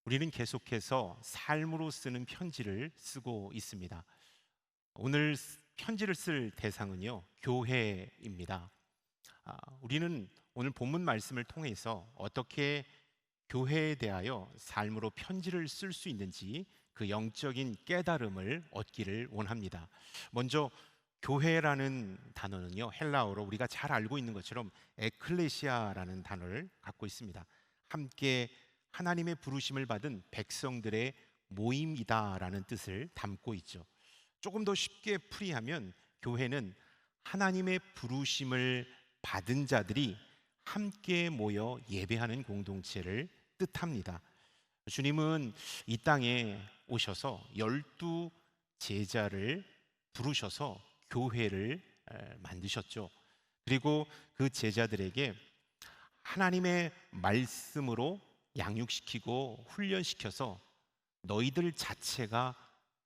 우리는 계속해서 삶으로 쓰는 편지를 쓰고 있습니다. 오늘 편지를 쓸 대상은요, 교회입니다. 우리는 오늘 본문 말씀을 통해서 어떻게 교회에 대하여 삶으로 편지를 쓸 수 있는지 그 영적인 깨달음을 얻기를 원합니다. 먼저 교회라는 단어는요, 헬라어로 우리가 잘 알고 있는 것처럼 에클레시아라는 단어를 갖고 있습니다. 함께 하나님의 부르심을 받은 백성들의 모임이다라는 뜻을 담고 있죠. 조금 더 쉽게 풀이하면 교회는 하나님의 부르심을 받은 자들이 함께 모여 예배하는 공동체를 뜻합니다. 주님은 이 땅에 오셔서 12제자를 부르셔서 교회를 만드셨죠. 그리고 그 제자들에게 하나님의 말씀으로 양육시키고 훈련시켜서 너희들 자체가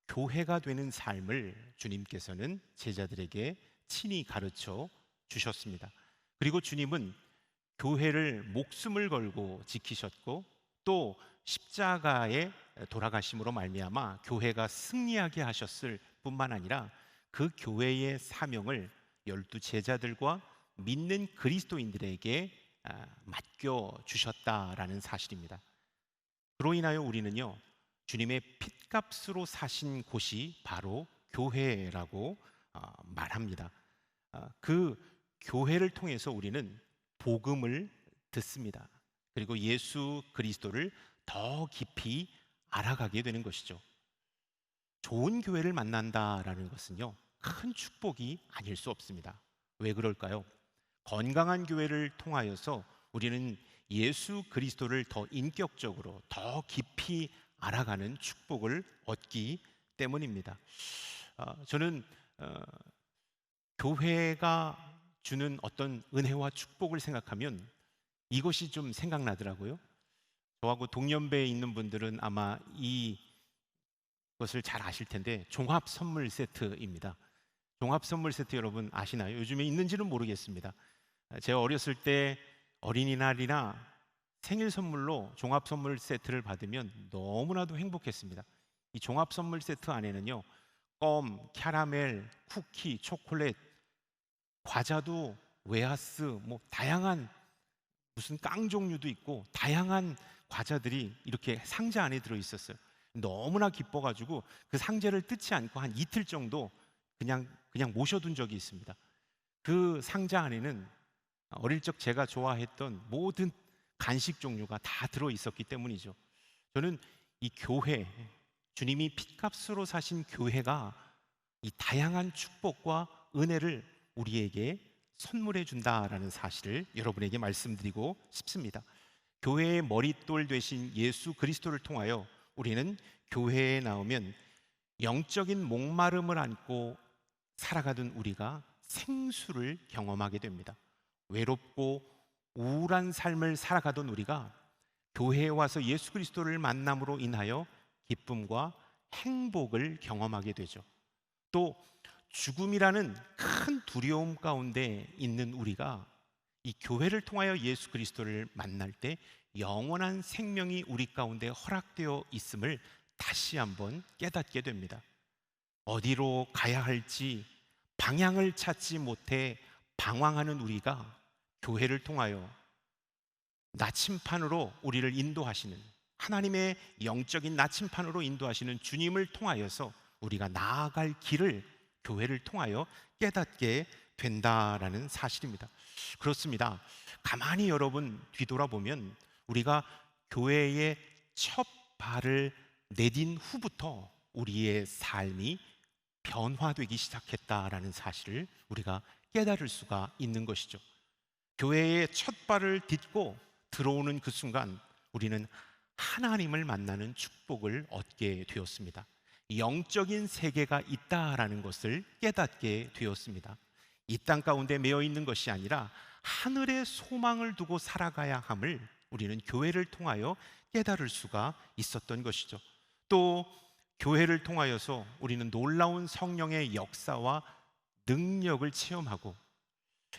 교회가 되는 삶을 주님께서는 제자들에게 친히 가르쳐 주셨습니다. 그리고 주님은 교회를 목숨을 걸고 지키셨고 또 십자가에 돌아가심으로 말미암아 교회가 승리하게 하셨을 뿐만 아니라 그 교회의 사명을 12제자들과 믿는 그리스도인들에게 맡겨 주셨다라는 사실입니다. 그로 인하여 우리는요, 주님의 핏값으로 사신 곳이 바로 교회라고 말합니다. 그 교회를 통해서 우리는 복음을 듣습니다. 그리고 예수 그리스도를 더 깊이 알아가게 되는 것이죠. 좋은 교회를 만난다라는 것은요, 큰 축복이 아닐 수 없습니다. 왜 그럴까요? 건강한 교회를 통하여서 우리는 예수 그리스도를 더 인격적으로 더 깊이 알아가는 축복을 얻기 때문입니다. 저는 교회가 주는 어떤 은혜와 축복을 생각하면 이것이 좀 생각나더라고요. 저하고 동년배에 있는 분들은 아마 이것을 잘 아실 텐데 종합 선물 세트입니다. 종합 선물 세트 여러분 아시나요? 요즘에 있는지는 모르겠습니다. 제가 어렸을 때 어린이날이나 생일 선물로 종합 선물 세트를 받으면 너무나도 행복했습니다. 이 종합 선물 세트 안에는요, 껌, 캐러멜, 쿠키, 초콜릿, 과자도 웨하스, 뭐 다양한 무슨 깡 종류도 있고 다양한 과자들이 이렇게 상자 안에 들어 있었어요. 너무나 기뻐가지고 그 상자를 뜯지 않고 한 이틀 정도 그냥 모셔둔 적이 있습니다. 그 상자 안에는 어릴 적 제가 좋아했던 모든 간식 종류가 다 들어 있었기 때문이죠. 저는 이 교회, 주님이 핏값으로 사신 교회가 이 다양한 축복과 은혜를 우리에게 선물해 준다라는 사실을 여러분에게 말씀드리고 싶습니다. 교회의 머릿돌 되신 예수 그리스도를 통하여 우리는 교회에 나오면 영적인 목마름을 안고 살아가던 우리가 생수를 경험하게 됩니다. 외롭고 우울한 삶을 살아가던 우리가 교회에 와서 예수 그리스도를 만남으로 인하여 기쁨과 행복을 경험하게 되죠. 또 죽음이라는 큰 두려움 가운데 있는 우리가 이 교회를 통하여 예수 그리스도를 만날 때 영원한 생명이 우리 가운데 허락되어 있음을 다시 한번 깨닫게 됩니다. 어디로 가야 할지 방향을 찾지 못해 방황하는 우리가 교회를 통하여 나침판으로 우리를 인도하시는, 하나님의 영적인 나침판으로 인도하시는 주님을 통하여서 우리가 나아갈 길을 교회를 통하여 깨닫게 된다라는 사실입니다. 그렇습니다. 가만히 여러분 뒤돌아보면 우리가 교회에 첫 발을 내딘 후부터 우리의 삶이 변화되기 시작했다라는 사실을 우리가 깨달을 수가 있는 것이죠. 교회의 첫 발을 딛고 들어오는 그 순간 우리는 하나님을 만나는 축복을 얻게 되었습니다. 영적인 세계가 있다라는 것을 깨닫게 되었습니다. 이 땅 가운데 매여 있는 것이 아니라 하늘의 소망을 두고 살아가야 함을 우리는 교회를 통하여 깨달을 수가 있었던 것이죠. 또 교회를 통하여서 우리는 놀라운 성령의 역사와 능력을 체험하고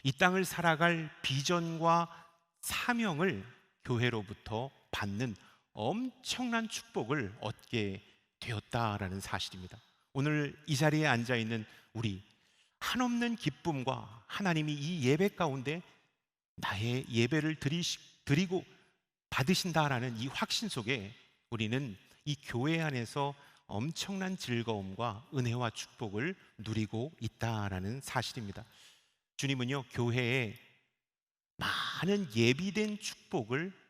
이 땅을 살아갈 비전과 사명을 교회로부터 받는 엄청난 축복을 얻게 되었다라는 사실입니다. 오늘 이 자리에 앉아 있는 우리, 한없는 기쁨과 하나님이 이 예배 가운데 나의 예배를 드리고 받으신다라는 이 확신 속에 우리는 이 교회 안에서 엄청난 즐거움과 은혜와 축복을 누리고 있다라는 사실입니다. 주님은요, 교회에 많은 예비된 축복을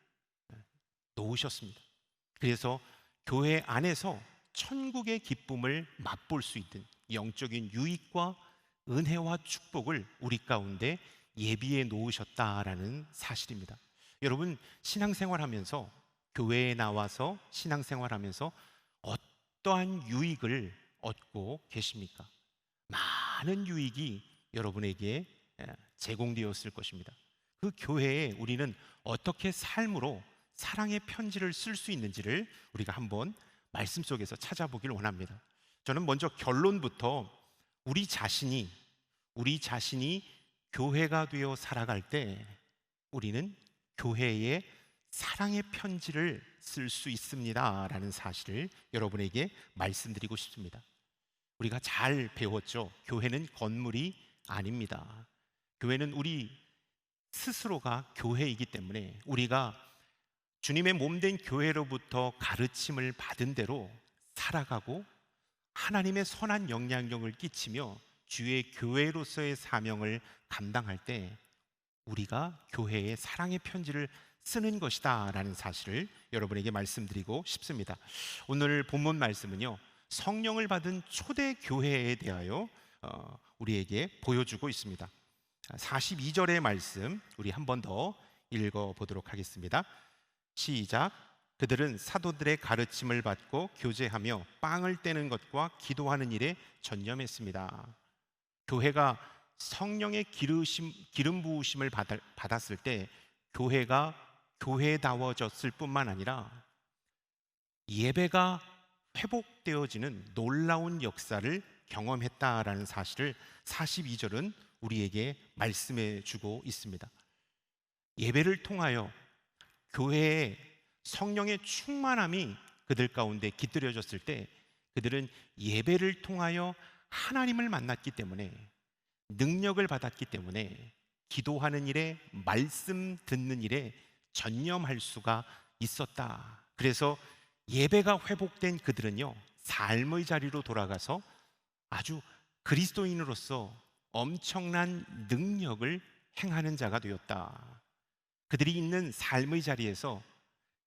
놓으셨습니다. 그래서 교회 안에서 천국의 기쁨을 맛볼 수 있는 영적인 유익과 은혜와 축복을 우리 가운데 예비해 놓으셨다라는 사실입니다. 여러분, 신앙생활하면서, 교회에 나와서 신앙생활하면서 어떠한 유익을 얻고 계십니까? 많은 유익이 여러분에게 제공되었을 것입니다. 그 교회에 우리는 어떻게 삶으로 사랑의 편지를 쓸 수 있는지를 우리가 한번 말씀 속에서 찾아보길 원합니다. 저는 먼저 결론부터 우리 자신이 교회가 되어 살아갈 때 우리는 교회에 사랑의 편지를 쓸 수 있습니다 라는 사실을 여러분에게 말씀드리고 싶습니다. 우리가 잘 배웠죠. 교회는 건물이 아닙니다. 교회는 우리 스스로가 교회이기 때문에 우리가 주님의 몸된 교회로부터 가르침을 받은 대로 살아가고 하나님의 선한 영향력을 끼치며 주의 교회로서의 사명을 감당할 때 우리가 교회에 사랑의 편지를 쓰는 것이다 라는 사실을 여러분에게 말씀드리고 싶습니다. 오늘 본문 말씀은요, 성령을 받은 초대 교회에 대하여 우리에게 보여주고 있습니다. 42절의 말씀 우리 한 번 더 읽어보도록 하겠습니다. 시작. 그들은 사도들의 가르침을 받고 교제하며 빵을 떼는 것과 기도하는 일에 전념했습니다. 교회가 성령의 기름 부으심을 받았을 때 교회가 교회다워졌을 뿐만 아니라 예배가 회복되어지는 놀라운 역사를 경험했다라는 사실을 42절은 우리에게 말씀해 주고 있습니다. 예배를 통하여 교회에 성령의 충만함이 그들 가운데 깃들여졌을 때 그들은 예배를 통하여 하나님을 만났기 때문에, 능력을 받았기 때문에 기도하는 일에, 말씀 듣는 일에 전념할 수가 있었다. 그래서 예배가 회복된 그들은요, 삶의 자리로 돌아가서 아주 그리스도인으로서 엄청난 능력을 행하는 자가 되었다. 그들이 있는 삶의 자리에서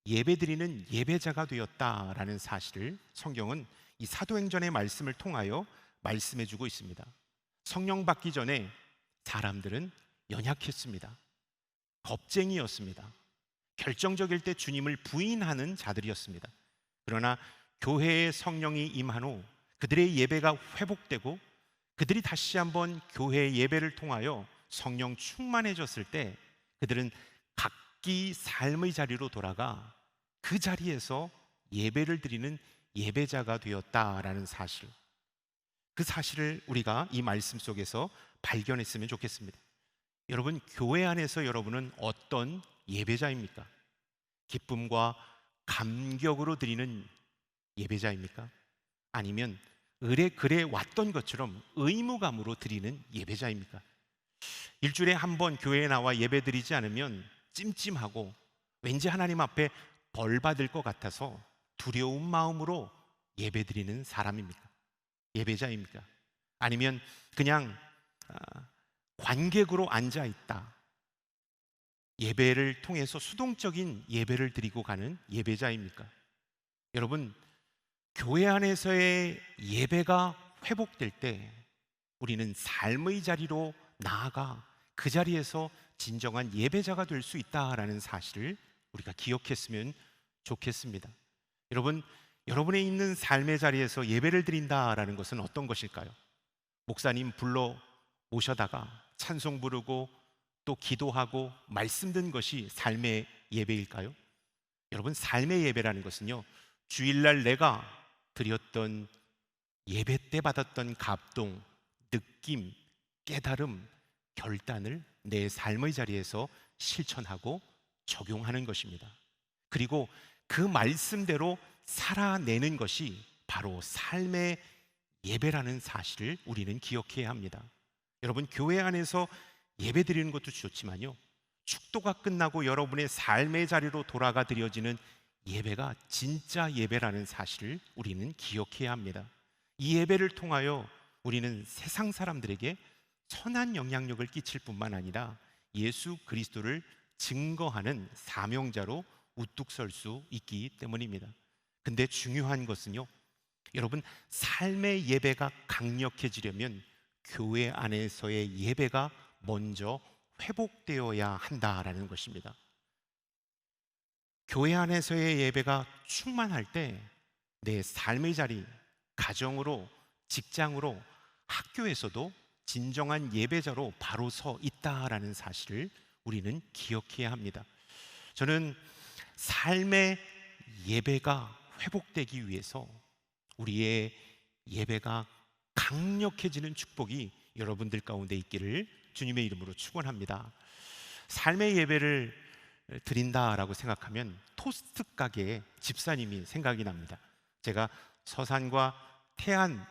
예배드리는 예배자가 되었다라는 사실을 성경은 이 사도행전의 말씀을 통하여 말씀해주고 있습니다. 성령 받기 전에 사람들은 연약했습니다. 겁쟁이였습니다. 결정적일 때 주님을 부인하는 자들이었습니다. 그러나 교회에 성령이 임한 후 그들의 예배가 회복되고 그들이 다시 한번 교회의 예배를 통하여 성령 충만해졌을 때 그들은 각기 삶의 자리로 돌아가 그 자리에서 예배를 드리는 예배자가 되었다라는 사실, 그 사실을 우리가 이 말씀 속에서 발견했으면 좋겠습니다. 여러분, 교회 안에서 여러분은 어떤 예배자입니까? 기쁨과 감격으로 드리는 예배자입니까? 아니면 그래 왔던 것처럼 의무감으로 드리는 예배자입니까? 일주일에 한 번 교회에 나와 예배드리지 않으면 찜찜하고 왠지 하나님 앞에 벌 받을 것 같아서 두려운 마음으로 예배드리는 사람입니까? 예배자입니까? 아니면 그냥 관객으로 앉아 있다, 예배를 통해서 수동적인 예배를 드리고 가는 예배자입니까? 여러분, 교회 안에서의 예배가 회복될 때 우리는 삶의 자리로 나아가 그 자리에서 진정한 예배자가 될 수 있다라는 사실을 우리가 기억했으면 좋겠습니다. 여러분, 여러분의 있는 삶의 자리에서 예배를 드린다라는 것은 어떤 것일까요? 목사님 불러 모셔다가 찬송 부르고 또 기도하고 말씀 듣는 것이 삶의 예배일까요? 여러분, 삶의 예배라는 것은요, 주일날 내가 드렸던 예배 때 받았던 감동, 느낌, 깨달음, 결단을 내 삶의 자리에서 실천하고 적용하는 것입니다. 그리고 그 말씀대로 살아내는 것이 바로 삶의 예배라는 사실을 우리는 기억해야 합니다. 여러분, 교회 안에서 예배 드리는 것도 좋지만요, 축도가 끝나고 여러분의 삶의 자리로 돌아가 드려지는 예배가 진짜 예배라는 사실을 우리는 기억해야 합니다. 이 예배를 통하여 우리는 세상 사람들에게 선한 영향력을 끼칠 뿐만 아니라 예수 그리스도를 증거하는 사명자로 우뚝 설 수 있기 때문입니다. 근데 중요한 것은요, 여러분, 삶의 예배가 강력해지려면 교회 안에서의 예배가 먼저 회복되어야 한다라는 것입니다. 교회 안에서의 예배가 충만할 때 내 삶의 자리, 가정으로, 직장으로, 학교에서도 진정한 예배자로 바로 서 있다라는 사실을 우리는 기억해야 합니다. 저는 삶의 예배가 회복되기 위해서 우리의 예배가 강력해지는 축복이 여러분들 가운데 있기를 주님의 이름으로 축원합니다. 삶의 예배를 드린다라고 생각하면 토스트 가게의 집사님이 생각이 납니다. 제가 서산과 태안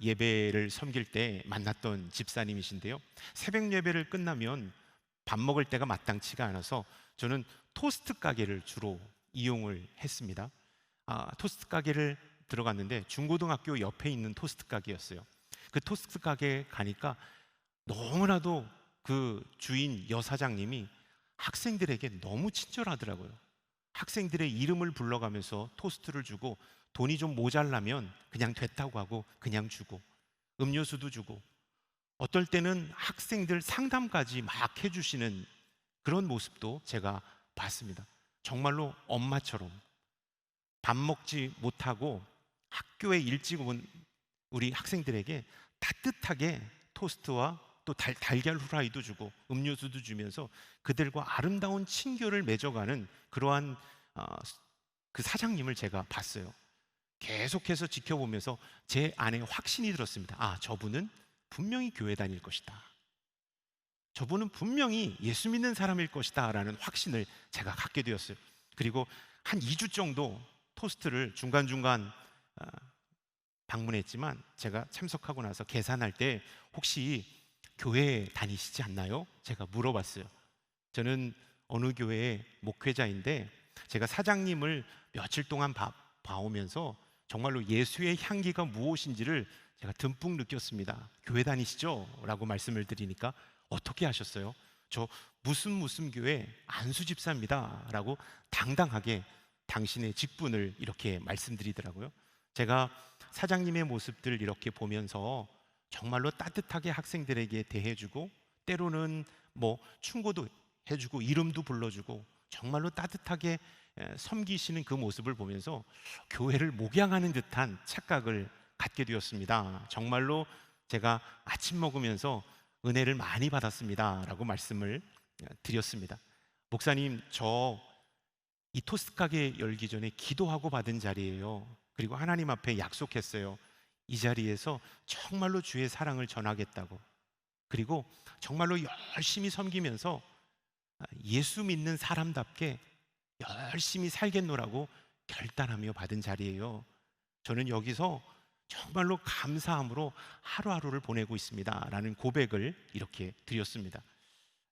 예배를 섬길 때 만났던 집사님이신데요, 새벽 예배를 끝나면 밥 먹을 때가 마땅치가 않아서 저는 토스트 가게를 주로 이용을 했습니다. 토스트 가게를 들어갔는데 중고등학교 옆에 있는 토스트 가게였어요. 그 토스트 가게 가니까 너무나도 그 주인 여사장님이 학생들에게 너무 친절하더라고요. 학생들의 이름을 불러가면서 토스트를 주고, 돈이 좀 모자라면 그냥 됐다고 하고 그냥 주고, 음료수도 주고, 어떨 때는 학생들 상담까지 막 해주시는 그런 모습도 제가 봤습니다. 정말로 엄마처럼 밥 먹지 못하고 학교에 일찍 온 우리 학생들에게 따뜻하게 토스트와 또 달걀 후라이도 주고 음료수도 주면서 그들과 아름다운 친교를 맺어가는 그러한 그 사장님을 제가 봤어요. 계속해서 지켜보면서 제 안에 확신이 들었습니다. 저분은 분명히 교회 다닐 것이다. 저분은 분명히 예수 믿는 사람일 것이다 라는 확신을 제가 갖게 되었어요. 그리고 한 2주 정도 토스트를 중간중간 방문했지만 제가 참석하고 나서 계산할 때 혹시 교회 다니시지 않나요? 제가 물어봤어요. 저는 어느 교회의 목회자인데 제가 사장님을 며칠 동안 봐오면서 정말로 예수의 향기가 무엇인지를 제가 듬뿍 느꼈습니다. 교회 다니시죠? 라고 말씀을 드리니까 어떻게 하셨어요? 저 무슨 교회 안수 집사입니다 라고 당당하게 당신의 직분을 이렇게 말씀드리더라고요. 제가 사장님의 모습들 이렇게 보면서 정말로 따뜻하게 학생들에게 대해주고, 때로는 뭐 충고도 해주고 이름도 불러주고 정말로 따뜻하게 섬기시는 그 모습을 보면서 교회를 목양하는 듯한 착각을 갖게 되었습니다. 정말로 제가 아침 먹으면서 은혜를 많이 받았습니다 라고 말씀을 드렸습니다. 목사님, 저 이 토스트 가게 열기 전에 기도하고 받은 자리예요. 그리고 하나님 앞에 약속했어요. 이 자리에서 정말로 주의 사랑을 전하겠다고. 그리고 정말로 열심히 섬기면서 예수 믿는 사람답게 열심히 살겠노라고 결단하며 받은 자리예요. 저는 여기서 정말로 감사함으로 하루하루를 보내고 있습니다 라는 고백을 이렇게 드렸습니다.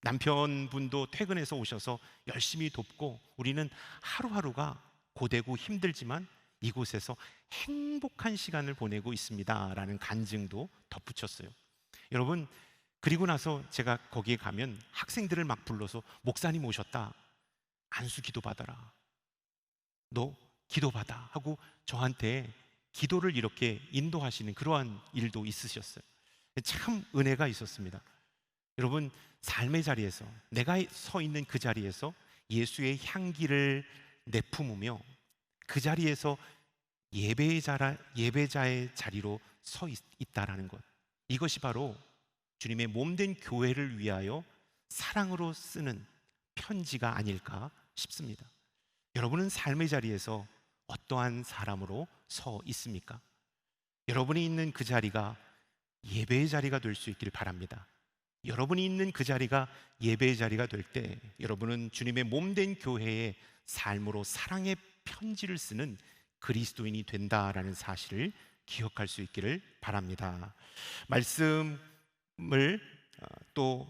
남편분도 퇴근해서 오셔서 열심히 돕고 우리는 하루하루가 고되고 힘들지만 이곳에서 행복한 시간을 보내고 있습니다 라는 간증도 덧붙였어요. 여러분, 그리고 나서 제가 거기에 가면 학생들을 막 불러서 목사님 오셨다, 안수 기도 받아라, 너 기도 받아 하고 저한테 기도를 이렇게 인도하시는 그러한 일도 있으셨어요. 참 은혜가 있었습니다. 여러분, 삶의 자리에서, 내가 서 있는 그 자리에서 예수의 향기를 내뿜으며 그 자리에서 예배자의 자리로 서 있다라는 것, 이것이 바로 주님의 몸된 교회를 위하여 사랑으로 쓰는 편지가 아닐까 싶습니다. 여러분은 삶의 자리에서 어떠한 사람으로 서 있습니까? 여러분이 있는 그 자리가 예배의 자리가 될 수 있기를 바랍니다. 여러분이 있는 그 자리가 예배의 자리가 될 때 여러분은 주님의 몸된 교회의 삶으로 사랑의 편지를 쓰는 그리스도인이 된다라는 사실을 기억할 수 있기를 바랍니다. 말씀을 또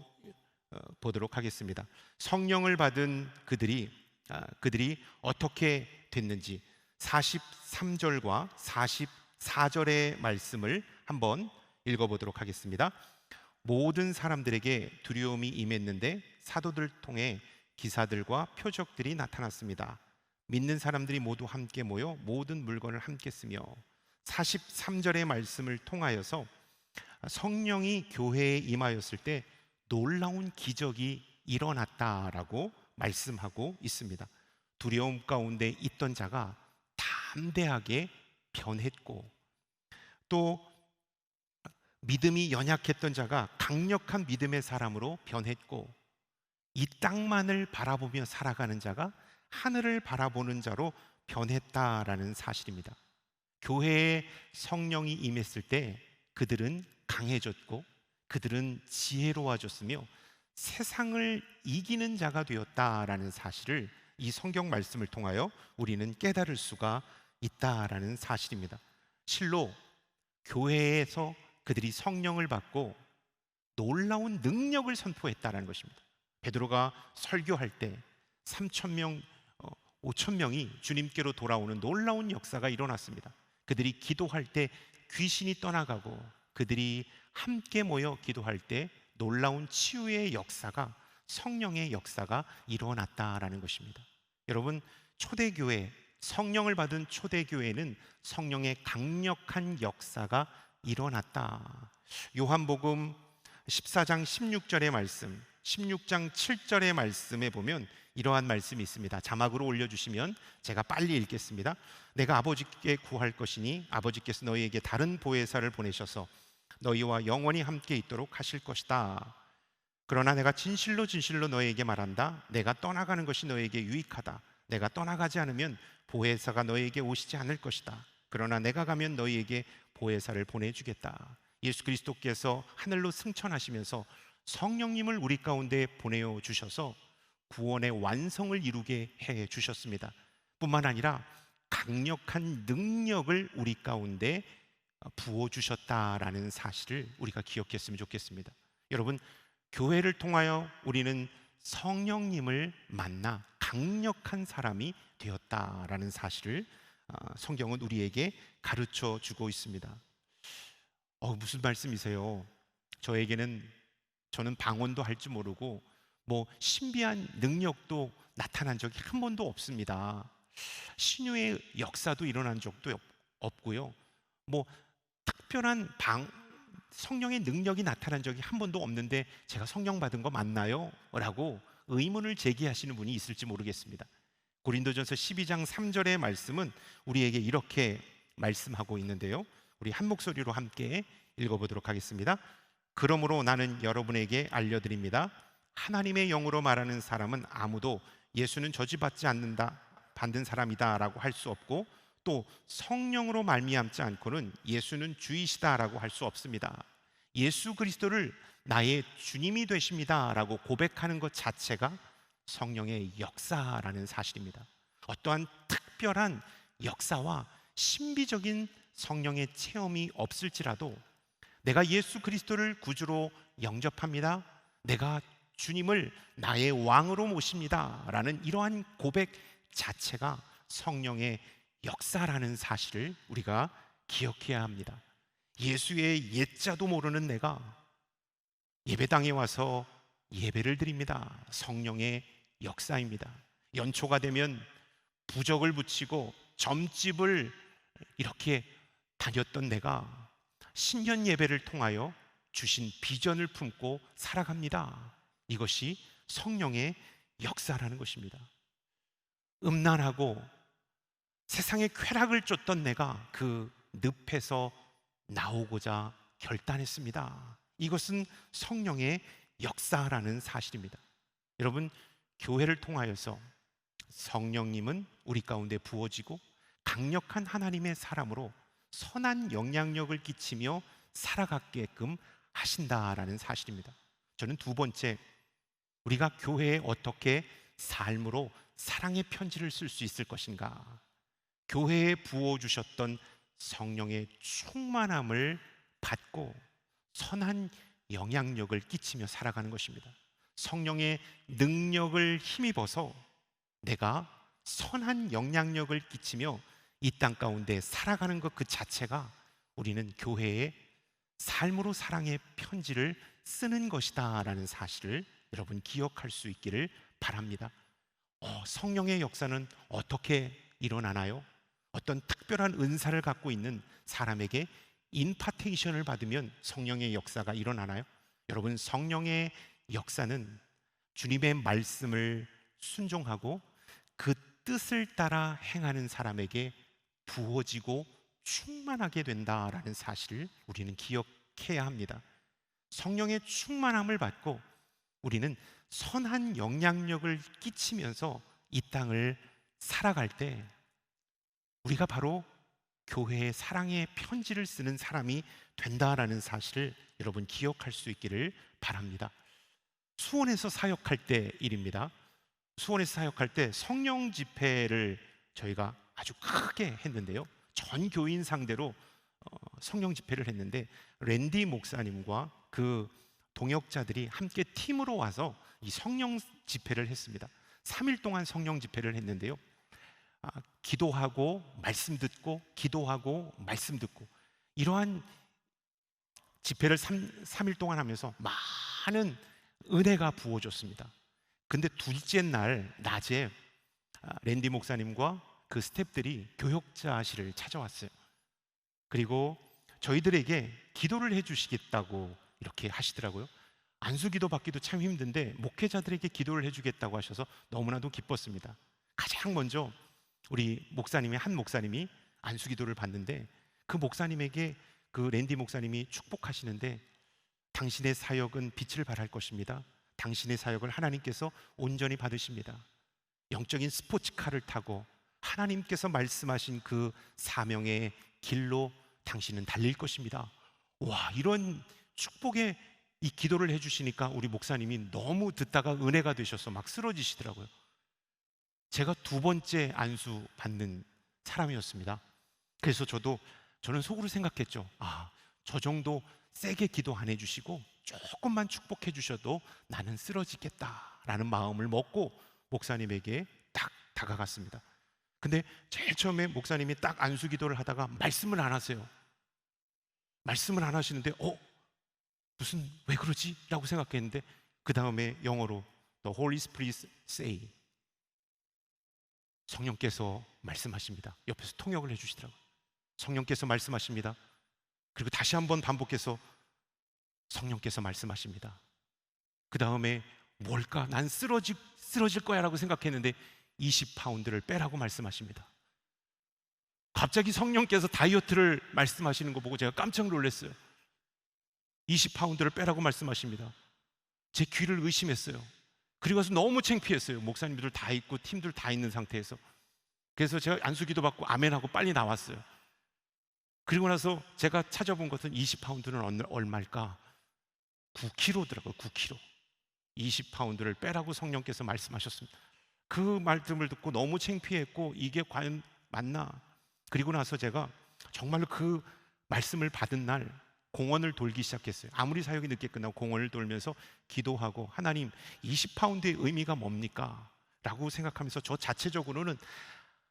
보도록 하겠습니다. 성령을 받은 그들이 어떻게 됐는지 43절과 44절의 말씀을 한번 읽어보도록 하겠습니다. 모든 사람들에게 두려움이 임했는데 사도들 통해 기사들과 표적들이 나타났습니다. 믿는 사람들이 모두 함께 모여 모든 물건을 함께 쓰며 43절의 말씀을 통하여서 성령이 교회에 임하였을 때 놀라운 기적이 일어났다라고 말씀하고 있습니다. 두려움 가운데 있던 자가 담대하게 변했고, 또 믿음이 연약했던 자가 강력한 믿음의 사람으로 변했고, 이 땅만을 바라보며 살아가는 자가 하늘을 바라보는 자로 변했다라는 사실입니다. 교회에 성령이 임했을 때 그들은 강해졌고 그들은 지혜로워졌으며 세상을 이기는 자가 되었다라는 사실을 이 성경 말씀을 통하여 우리는 깨달을 수가 있다라는 사실입니다. 실로 교회에서 그들이 성령을 받고 놀라운 능력을 선포했다라는 것입니다. 베드로가 설교할 때 3,000명, 5,000명이 주님께로 돌아오는 놀라운 역사가 일어났습니다. 그들이 기도할 때 귀신이 떠나가고 그들이 함께 모여 기도할 때 놀라운 치유의 역사가, 성령의 역사가 일어났다라는 것입니다. 여러분, 초대교회, 성령을 받은 초대교회는 성령의 강력한 역사가 일어났다. 요한복음 14장 16절의 말씀, 16장 7절의 말씀에 보면 이러한 말씀이 있습니다. 자막으로 올려주시면 제가 빨리 읽겠습니다. 내가 아버지께 구할 것이니 아버지께서 너희에게 다른 보혜사를 보내셔서 너희와 영원히 함께 있도록 하실 것이다. 그러나 내가 진실로 진실로 너희에게 말한다. 내가 떠나가는 것이 너희에게 유익하다. 내가 떠나가지 않으면 보혜사가 너희에게 오시지 않을 것이다. 그러나 내가 가면 너희에게 보혜사를 보내주겠다. 예수 그리스도께서 하늘로 승천하시면서 성령님을 우리 가운데 보내어 주셔서 구원의 완성을 이루게 해 주셨습니다. 뿐만 아니라 강력한 능력을 우리 가운데 부어 주셨다라는 사실을 우리가 기억했으면 좋겠습니다. 여러분, 교회를 통하여 우리는 성령님을 만나 강력한 사람이 되었다라는 사실을 성경은 우리에게 가르쳐 주고 있습니다. 무슨 말씀이세요? 저는 방언도 할 줄 모르고 신비한 능력도 나타난 적이 한 번도 없습니다. 신유의 역사도 일어난 적도 없고요. 특별한 성령의 능력이 나타난 적이 한 번도 없는데 제가 성령 받은 거 맞나요? 라고 의문을 제기하시는 분이 있을지 모르겠습니다. 고린도전서 12장 3절의 말씀은 우리에게 이렇게 말씀하고 있는데요. 우리 한 목소리로 함께 읽어보도록 하겠습니다. 그러므로 나는 여러분에게 알려드립니다. 하나님의 영으로 말하는 사람은 아무도 예수는 저주받지 않는다, 받는 사람이다 라고 할 수 없고, 또 성령으로 말미암지 않고는 예수는 주이시다 라고 할 수 없습니다. 예수 그리스도를 나의 주님이 되십니다 라고 고백하는 것 자체가 성령의 역사라는 사실입니다. 어떠한 특별한 역사와 신비적인 성령의 체험이 없을지라도 내가 예수 그리스도를 구주로 영접합니다, 내가 주님을 나의 왕으로 모십니다 라는 이러한 고백 자체가 성령의 역사라는 사실을 우리가 기억해야 합니다. 예수의 옛자도 모르는 내가 예배당에 와서 예배를 드립니다. 성령의 역사입니다. 연초가 되면 부적을 붙이고 점집을 이렇게 다녔던 내가 신년 예배를 통하여 주신 비전을 품고 살아갑니다. 이것이 성령의 역사라는 것입니다. 음란하고 세상의 쾌락을 쫓던 내가 그 늪에서 나오고자 결단했습니다. 이것은 성령의 역사라는 사실입니다. 여러분, 교회를 통하여서 성령님은 우리 가운데 부어지고 강력한 하나님의 사람으로 선한 영향력을 끼치며 살아가게끔 하신다라는 사실입니다. 저는 두 번째, 우리가 교회에 어떻게 삶으로 사랑의 편지를 쓸 수 있을 것인가, 교회에 부어주셨던 성령의 충만함을 받고 선한 영향력을 끼치며 살아가는 것입니다. 성령의 능력을 힘입어서 내가 선한 영향력을 끼치며 이 땅 가운데 살아가는 것 그 자체가 우리는 교회의 삶으로 사랑의 편지를 쓰는 것이다 라는 사실을 여러분 기억할 수 있기를 바랍니다. 성령의 역사는 어떻게 일어나나요? 어떤 특별한 은사를 갖고 있는 사람에게 인파테이션을 받으면 성령의 역사가 일어나나요? 여러분, 성령의 역사는 주님의 말씀을 순종하고 그 뜻을 따라 행하는 사람에게 부어지고 충만하게 된다라는 사실을 우리는 기억해야 합니다. 성령의 충만함을 받고 우리는 선한 영향력을 끼치면서 이 땅을 살아갈 때 우리가 바로 교회의 사랑의 편지를 쓰는 사람이 된다라는 사실을 여러분 기억할 수 있기를 바랍니다. 수원에서 사역할 때 일입니다. 수원에서 사역할 때 성령 집회를 저희가 아주 크게 했는데요. 전 교인 상대로 성령 집회를 했는데 랜디 목사님과 그 동역자들이 함께 팀으로 와서 이 성령 집회를 했습니다. 3일 동안 성령 집회를 했는데요. 기도하고 말씀 듣고 기도하고 말씀 듣고 이러한 집회를 3일 동안 하면서 많은 은혜가 부어졌습니다. 근데 둘째 날 낮에 랜디 목사님과 그 스태프들이 교역자실을 찾아왔어요. 그리고 저희들에게 기도를 해주시겠다고 이렇게 하시더라고요. 안수기도 받기도 참 힘든데 목회자들에게 기도를 해주겠다고 하셔서 너무나도 기뻤습니다. 가장 먼저 우리 목사님의 한 목사님이 안수기도를 받는데 그 목사님에게 그 랜디 목사님이 축복하시는데 당신의 사역은 빛을 발할 것입니다. 당신의 사역을 하나님께서 온전히 받으십니다. 영적인 스포츠카를 타고 하나님께서 말씀하신 그 사명의 길로 당신은 달릴 것입니다. 와, 이런 축복의 이 기도를 해주시니까 우리 목사님이 너무 듣다가 은혜가 되셔서 막 쓰러지시더라고요. 제가 두 번째 안수 받는 사람이었습니다. 그래서 저는 속으로 생각했죠. 저 정도 세게 기도 안 해주시고 조금만 축복해 주셔도 나는 쓰러지겠다라는 마음을 먹고 목사님에게 딱 다가갔습니다. 근데 제일 처음에 목사님이 딱 안수 기도를 하다가 말씀을 안 하세요. 말씀을 안 하시는데 무슨 왜 그러지? 라고 생각했는데 그 다음에 영어로 The Holy Spirit say, 성령께서 말씀하십니다. 옆에서 통역을 해주시더라고요. 성령께서 말씀하십니다. 그리고 다시 한번 반복해서 성령께서 말씀하십니다. 그 다음에 뭘까? 난 쓰러질 거야 라고 생각했는데 20파운드를 빼라고 말씀하십니다. 갑자기 성령께서 다이어트를 말씀하시는 거 보고 제가 깜짝 놀랐어요. 20파운드를 빼라고 말씀하십니다. 제 귀를 의심했어요. 그리고 와서 너무 창피했어요. 목사님들 다 있고 팀들 다 있는 상태에서. 그래서 제가 안수기도 받고 아멘하고 빨리 나왔어요. 그리고 나서 제가 찾아본 것은 20파운드는 얼마일까? 9kg더라고요. 9kg. 20파운드를 빼라고 성령께서 말씀하셨습니다. 그 말씀을 듣고 너무 창피했고 이게 과연 맞나? 그리고 나서 제가 정말로 그 말씀을 받은 날 공원을 돌기 시작했어요. 아무리 사역이 늦게 끝나고 공원을 돌면서 기도하고 하나님 20파운드의 의미가 뭡니까? 라고 생각하면서 저 자체적으로는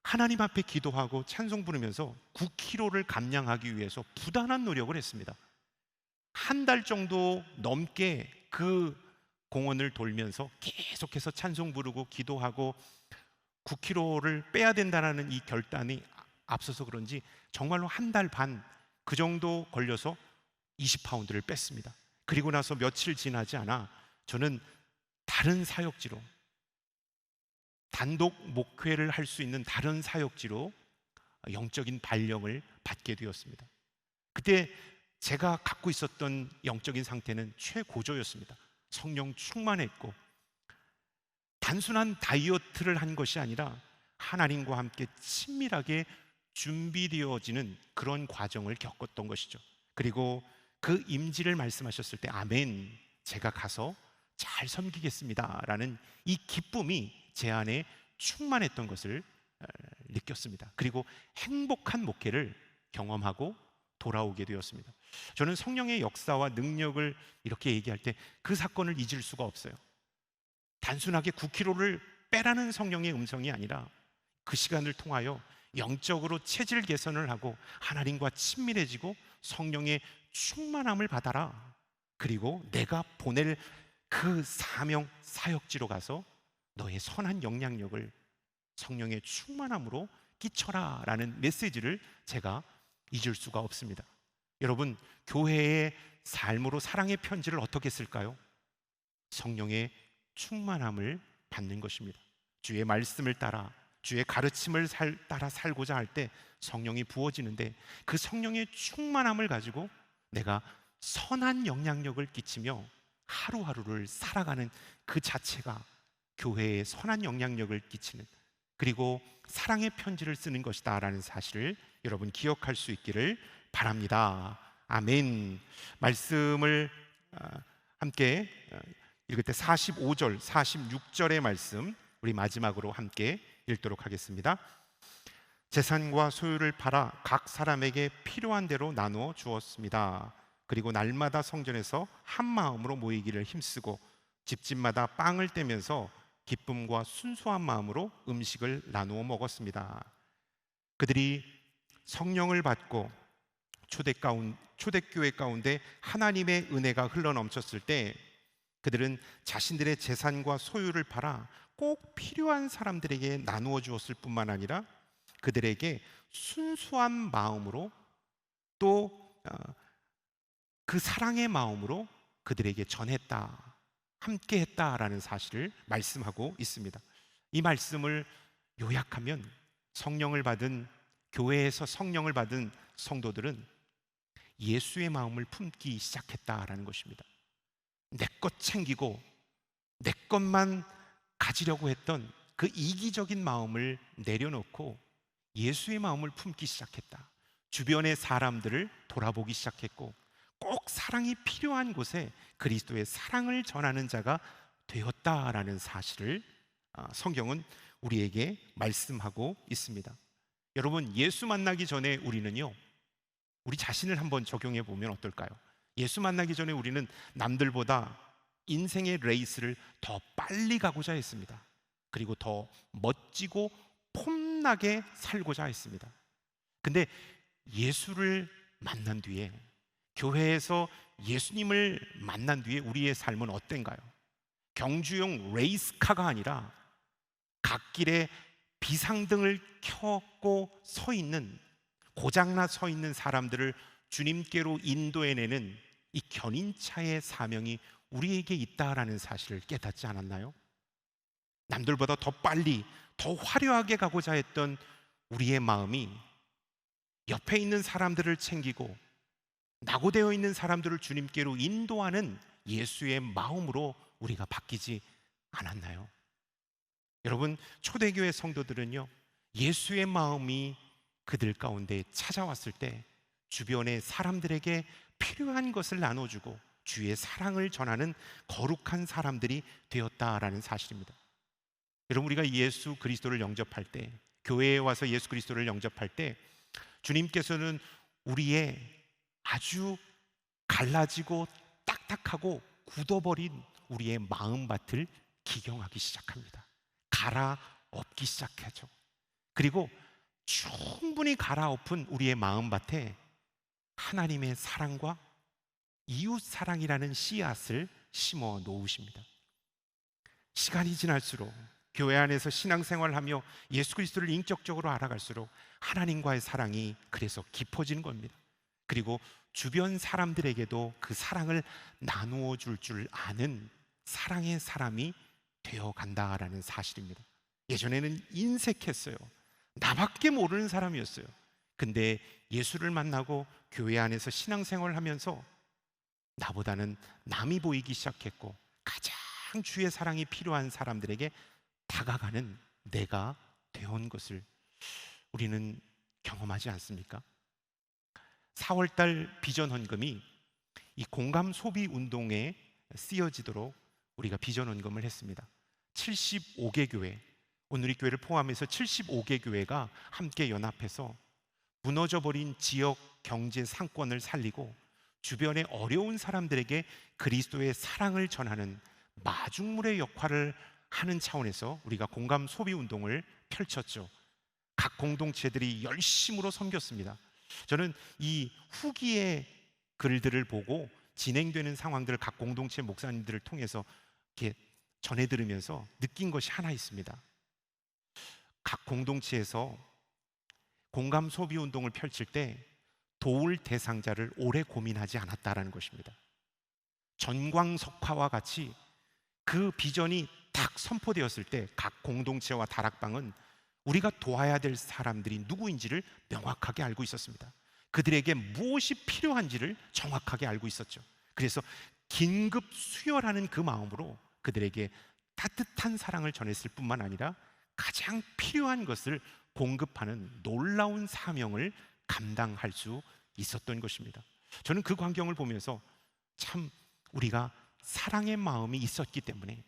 하나님 앞에 기도하고 찬송 부르면서 9kg를 감량하기 위해서 부단한 노력을 했습니다. 한 달 정도 넘게 그 공원을 돌면서 계속해서 찬송 부르고 기도하고 9kg를 빼야 된다는 이 결단이 앞서서 그런지 정말로 한 달 반 그 정도 걸려서 20파운드를 뺐습니다. 그리고 나서 며칠 지나지 않아 저는 다른 사역지로 단독 목회를 할 수 있는 다른 사역지로 영적인 발령을 받게 되었습니다. 그때 제가 갖고 있었던 영적인 상태는 최고조였습니다. 성령 충만했고 단순한 다이어트를 한 것이 아니라 하나님과 함께 친밀하게 준비되어지는 그런 과정을 겪었던 것이죠. 그리고 그 임지를 말씀하셨을 때 아멘, 제가 가서 잘 섬기겠습니다 라는 이 기쁨이 제 안에 충만했던 것을 느꼈습니다. 그리고 행복한 목회를 경험하고 돌아오게 되었습니다. 저는 성령의 역사와 능력을 이렇게 얘기할 때 그 사건을 잊을 수가 없어요. 단순하게 9kg를 빼라는 성령의 음성이 아니라 그 시간을 통하여 영적으로 체질 개선을 하고 하나님과 친밀해지고 성령의 충만함을 받아라. 그리고 내가 보낼 그 사명 사역지로 가서 너의 선한 영향력을 성령의 충만함으로 끼쳐라 라는 메시지를 제가 잊을 수가 없습니다. 여러분, 교회의 삶으로 사랑의 편지를 어떻게 쓸까요? 성령의 충만함을 받는 것입니다. 주의 말씀을 따라 주의 가르침을 따라 살고자 할 때 성령이 부어지는데 그 성령의 충만함을 가지고 내가 선한 영향력을 끼치며 하루하루를 살아가는 그 자체가 교회에 선한 영향력을 끼치는, 그리고 사랑의 편지를 쓰는 것이다 라는 사실을 여러분 기억할 수 있기를 바랍니다. 아멘. 말씀을 함께 읽을 때 45절, 46절의 말씀 우리 마지막으로 함께 읽도록 하겠습니다. 재산과 소유를 팔아 각 사람에게 필요한 대로 나누어 주었습니다. 그리고 날마다 성전에서 한 마음으로 모이기를 힘쓰고 집집마다 빵을 떼면서 기쁨과 순수한 마음으로 음식을 나누어 먹었습니다. 그들이 성령을 받고 초대교회 가운데 하나님의 은혜가 흘러넘쳤을 때 그들은 자신들의 재산과 소유를 팔아 꼭 필요한 사람들에게 나누어 주었을 뿐만 아니라 그들에게 순수한 마음으로 또 그 사랑의 마음으로 그들에게 전했다, 함께 했다라는 사실을 말씀하고 있습니다. 이 말씀을 요약하면 교회에서 성령을 받은 성도들은 예수의 마음을 품기 시작했다라는 것입니다. 내 것 챙기고 내 것만 가지려고 했던 그 이기적인 마음을 내려놓고 예수의 마음을 품기 시작했다. 주변의 사람들을 돌아보기 시작했고 꼭 사랑이 필요한 곳에 그리스도의 사랑을 전하는 자가 되었다라는 사실을 성경은 우리에게 말씀하고 있습니다. 여러분, 예수 만나기 전에 우리는요, 우리 자신을 한번 적용해 보면 어떨까요? 예수 만나기 전에 우리는 남들보다 인생의 레이스를 더 빨리 가고자 했습니다. 그리고 더 멋지고 폼나게 살고자 했습니다. 근데 예수를 만난 뒤에, 교회에서 예수님을 만난 뒤에 우리의 삶은 어땠가요? 경주용 레이스카가 아니라 갓길에 비상등을 켜고 고장나 서 있는 사람들을 주님께로 인도해내는 이 견인차의 사명이 우리에게 있다라는 사실을 깨닫지 않았나요? 남들보다 더 빨리, 더 화려하게 가고자 했던 우리의 마음이 옆에 있는 사람들을 챙기고 낙오되어 있는 사람들을 주님께로 인도하는 예수의 마음으로 우리가 바뀌지 않았나요? 여러분, 초대교회 성도들은요, 예수의 마음이 그들 가운데 찾아왔을 때 주변의 사람들에게 필요한 것을 나눠주고 주의 사랑을 전하는 거룩한 사람들이 되었다라는 사실입니다. 여러분, 우리가 예수 그리스도를 영접할 때, 교회에 와서 예수 그리스도를 영접할 때 주님께서는 우리의 아주 갈라지고 딱딱하고 굳어버린 우리의 마음밭을 기경하기 시작합니다. 갈아엎기 시작하죠. 그리고 충분히 갈아엎은 우리의 마음밭에 하나님의 사랑과 이웃 사랑이라는 씨앗을 심어 놓으십니다. 시간이 지날수록 교회 안에서 신앙생활하며 예수 그리스도를 인격적으로 알아갈수록 하나님과의 사랑이 그래서 깊어지는 겁니다. 그리고 주변 사람들에게도 그 사랑을 나누어 줄 아는 사랑의 사람이 되어 간다라는 사실입니다. 예전에는 인색했어요. 나밖에 모르는 사람이었어요. 근데 예수를 만나고 교회 안에서 신앙생활을 하면서 나보다는 남이 보이기 시작했고 가장 주의 사랑이 필요한 사람들에게 다가가는 내가 되어온 것을 우리는 경험하지 않습니까? 4월달 비전 헌금이 이 공감 소비 운동에 쓰여지도록 우리가 비전 헌금을 했습니다. 75개 교회 오늘 이 교회를 포함해서 75개 교회가 함께 연합해서 무너져버린 지역 경제 상권을 살리고 주변의 어려운 사람들에게 그리스도의 사랑을 전하는 마중물의 역할을 하는 차원에서 우리가 공감 소비 운동을 펼쳤죠. 각 공동체들이 열심으로 섬겼습니다. 저는 이 후기의 글들을 보고 진행되는 상황들을 각 공동체 목사님들을 통해서 이렇게 전해 들으면서 느낀 것이 하나 있습니다. 각 공동체에서 공감 소비 운동을 펼칠 때 도울 대상자를 오래 고민하지 않았다라는 것입니다. 전광석화와 같이 그 비전이 딱 선포되었을 때 각 공동체와 다락방은 우리가 도와야 될 사람들이 누구인지를 명확하게 알고 있었습니다. 그들에게 무엇이 필요한지를 정확하게 알고 있었죠. 그래서 긴급 수혈하는 그 마음으로 그들에게 따뜻한 사랑을 전했을 뿐만 아니라 가장 필요한 것을 공급하는 놀라운 사명을 감당할 수 있었던 것입니다. 저는 그 광경을 보면서 참 우리가 사랑의 마음이 있었기 때문에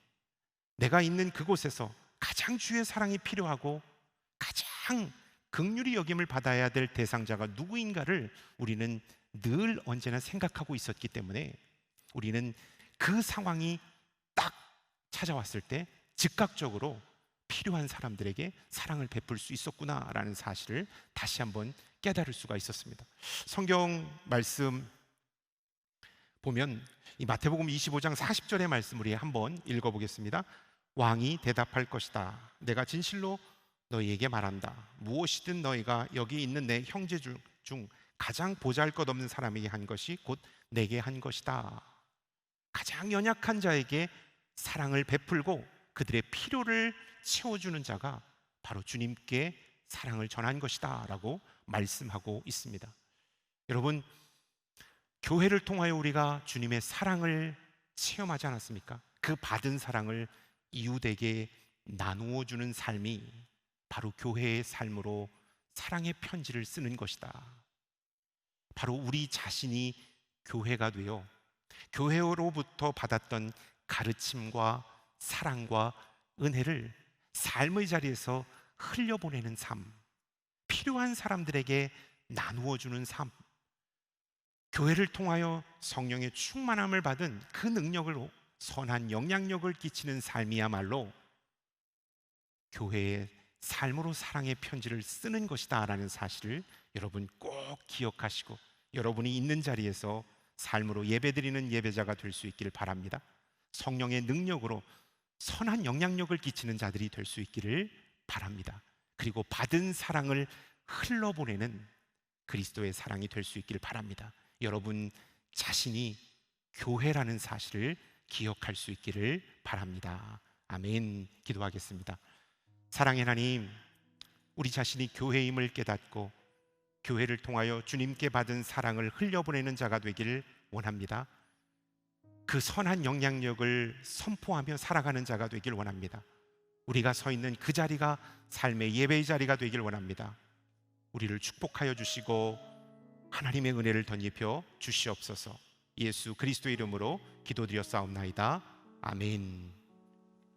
내가 있는 그곳에서 가장 주의 사랑이 필요하고 가장 긍휼히 여김을 받아야 될 대상자가 누구인가를 우리는 늘 언제나 생각하고 있었기 때문에 우리는 그 상황이 딱 찾아왔을 때 즉각적으로 필요한 사람들에게 사랑을 베풀 수 있었구나라는 사실을 다시 한번 깨달을 수가 있었습니다. 성경 말씀 보면 이 마태복음 25장 40절의 말씀 우리 한번 읽어보겠습니다. 왕이 대답할 것이다. 내가 진실로 너희에게 말한다. 무엇이든 너희가 여기 있는 내 형제 중 가장 보잘것없는 사람에게 한 것이 곧 내게 한 것이다. 가장 연약한 자에게 사랑을 베풀고 그들의 필요를 채워주는 자가 바로 주님께 사랑을 전한 것이다 라고 말씀하고 있습니다. 여러분, 교회를 통하여 우리가 주님의 사랑을 체험하지 않았습니까? 그 받은 사랑을 이웃에게 나누어 주는 삶이 바로 교회의 삶으로 사랑의 편지를 쓰는 것이다. 바로 우리 자신이 교회가 되어 교회로부터 받았던 가르침과 사랑과 은혜를 삶의 자리에서 흘려보내는 삶, 필요한 사람들에게 나누어 주는 삶, 교회를 통하여 성령의 충만함을 받은 그 능력으로 선한 영향력을 끼치는 삶이야말로 교회의 삶으로 사랑의 편지를 쓰는 것이다 라는 사실을 여러분 꼭 기억하시고 여러분이 있는 자리에서 삶으로 예배드리는 예배자가 될 수 있기를 바랍니다. 성령의 능력으로 선한 영향력을 끼치는 자들이 될 수 있기를 바랍니다. 그리고 받은 사랑을 흘러보내는 그리스도의 사랑이 될 수 있기를 바랍니다. 여러분 자신이 교회라는 사실을 기억할 수 있기를 바랍니다. 아멘. 기도하겠습니다. 사랑의 하나님, 우리 자신이 교회임을 깨닫고 교회를 통하여 주님께 받은 사랑을 흘려보내는 자가 되기를 원합니다. 그 선한 영향력을 선포하며 살아가는 자가 되길 원합니다. 우리가 서 있는 그 자리가 삶의 예배의 자리가 되길 원합니다. 우리를 축복하여 주시고 하나님의 은혜를 덧입혀 주시옵소서. 예수 그리스도의 이름으로 기도드렸사옵나이다. 아멘.